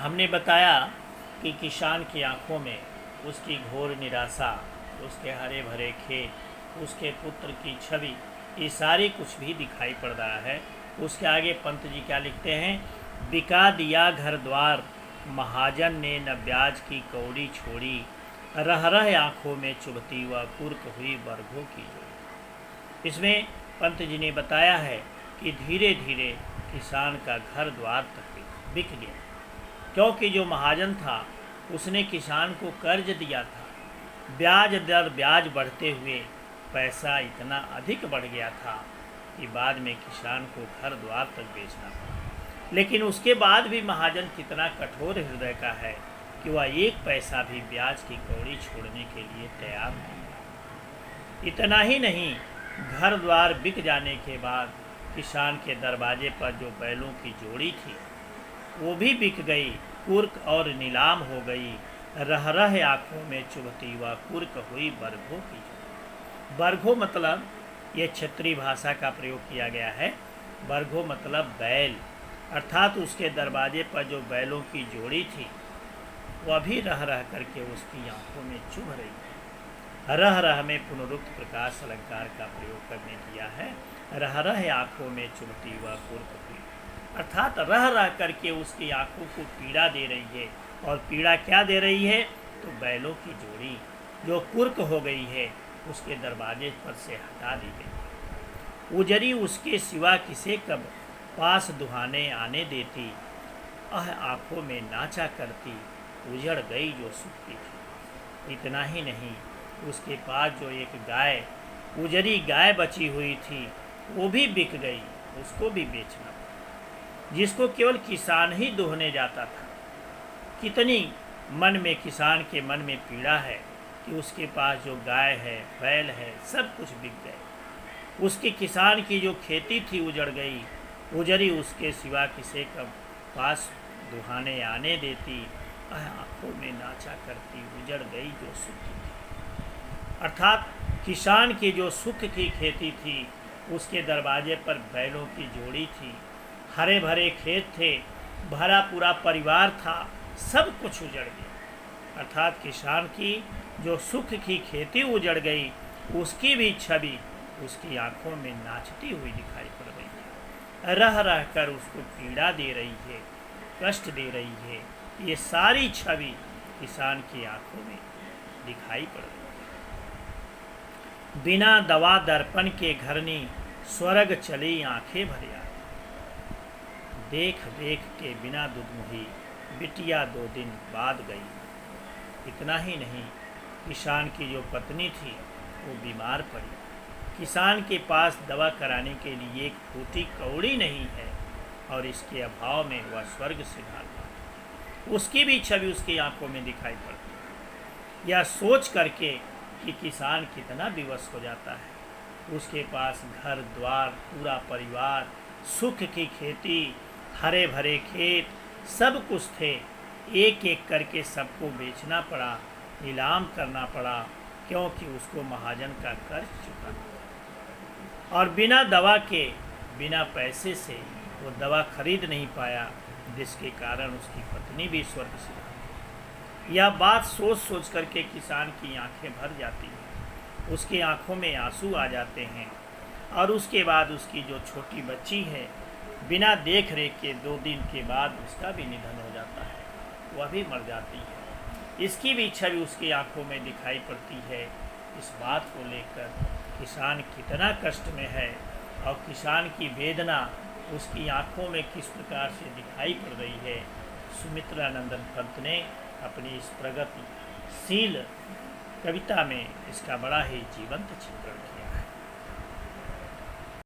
हमने बताया कि किसान की आंखों में उसकी घोर निराशा, उसके हरे भरे खेत, उसके पुत्र की छवि, ये सारी कुछ भी दिखाई पड़ रहा है। उसके आगे पंत जी क्या लिखते हैं, बिका दिया घर द्वार, महाजन ने न ब्याज की कौड़ी छोड़ी, रह रह आंखों में चुभती व कुर्क हुई बरघों की जोड़ी। इसमें पंत जी ने बताया है कि धीरे धीरे किसान का घर द्वार तक बिक गया, क्योंकि जो महाजन था उसने किसान को कर्ज दिया था। ब्याज दर ब्याज बढ़ते हुए पैसा इतना अधिक बढ़ गया था कि बाद में किसान को घर द्वार तक बेचना पड़ा। लेकिन उसके बाद भी महाजन कितना कठोर हृदय का है कि वह एक पैसा भी ब्याज की कौड़ी छोड़ने के लिए तैयार नहीं। इतना ही नहीं, घर द्वार बिक जाने के बाद किसान के दरवाजे पर जो बैलों की जोड़ी थी वो भी बिक गई, कुर्क और नीलाम हो गई। रह रह आँखों में चुभती व कुर्क हुई बरघों की जोड़ी। बरघो मतलब, ये क्षेत्रीय भाषा का प्रयोग किया गया है। बरघो मतलब बैल, अर्थात उसके दरवाजे पर जो बैलों की जोड़ी थी वह भी रह रह करके उसकी आंखों में चुभ रही है। रह रह में पुनरुक्त प्रकाश अलंकार का प्रयोग करने किया है। रह रह आँखों में चुभती व कुर्क हुई, अर्थात रह रह करके उसकी आंखों को पीड़ा दे रही है। और पीड़ा क्या दे रही है, तो बैलों की जोड़ी जो कुर्क हो गई है उसके दरवाजे पर से हटा दी गई। उजरी उसके सिवा किसे कब पास दुहाने आने देती, आंखों में नाचा करती, उजड़ गई जो सुखती थी। इतना ही नहीं, उसके पास जो एक गाय, उजरी गाय बची हुई थी वो भी बिक गई, उसको भी बेचना पड़ा, जिसको केवल किसान ही दोहने जाता था। कितनी मन में, किसान के मन में पीड़ा है कि उसके पास जो गाय है, बैल है, सब कुछ बिक गए। उसकी किसान की जो खेती थी उजड़ गई। उजरी उसके सिवा किसे कब पास दुहाने आने देती, आंखों में नाचा करती, उजड़ गई जो सुख थी। अर्थात किसान की जो सुख की खेती थी उसके दरवाजे पर बैलों की जोड़ी थी, हरे भरे खेत थे, भरा पूरा परिवार था, सब कुछ उजड़ गया। अर्थात किसान की जो सुख की खेती उजड़ गई, उसकी भी छवि उसकी आंखों में नाचती हुई दिखाई पड़ रही है। रह रह कर उसको पीड़ा दे रही है, कष्ट दे रही है। ये सारी छवि किसान की आंखों में दिखाई पड़ रही है। बिना दवा दर्पण के घरनी, स्वर्ग चली आंखें भर आए, देख देख के बिना दुधमुही, बिटिया 2 दिन बाद गई। इतना ही नहीं, किसान की जो पत्नी थी वो बीमार पड़ी। किसान के पास दवा कराने के लिए एक फूटी कौड़ी नहीं है और इसके अभाव में वह स्वर्ग से भागा। उसकी भी छवि उसकी आंखों में दिखाई पड़ती है। यह सोच करके कि किसान कितना विवश हो जाता है। उसके पास घर द्वार, पूरा परिवार, सुख की खेती, हरे भरे खेत, सब कुछ थे। एक एक करके सबको बेचना पड़ा, नीलाम करना पड़ा, क्योंकि उसको महाजन का कर्ज चुका और बिना दवा के, बिना पैसे से वो दवा खरीद नहीं पाया, जिसके कारण उसकी पत्नी भी स्वर्ग से भागी। यह बात सोच सोच करके किसान की आंखें भर जाती हैं, उसकी आंखों में आंसू आ जाते हैं। और उसके बाद उसकी जो छोटी बच्ची है, बिना देख रेख के 2 दिन के बाद उसका भी निधन हो जाता है, वह भी मर जाती है। इसकी भी छवि उसकी आंखों में दिखाई पड़ती है। इस बात को लेकर किसान कितना कष्ट में है और किसान की वेदना उसकी आंखों में किस प्रकार से दिखाई पड़ रही है, सुमित्रानंदन पंत ने अपनी इस प्रगतिशील कविता में इसका बड़ा ही जीवंत चित्रण किया।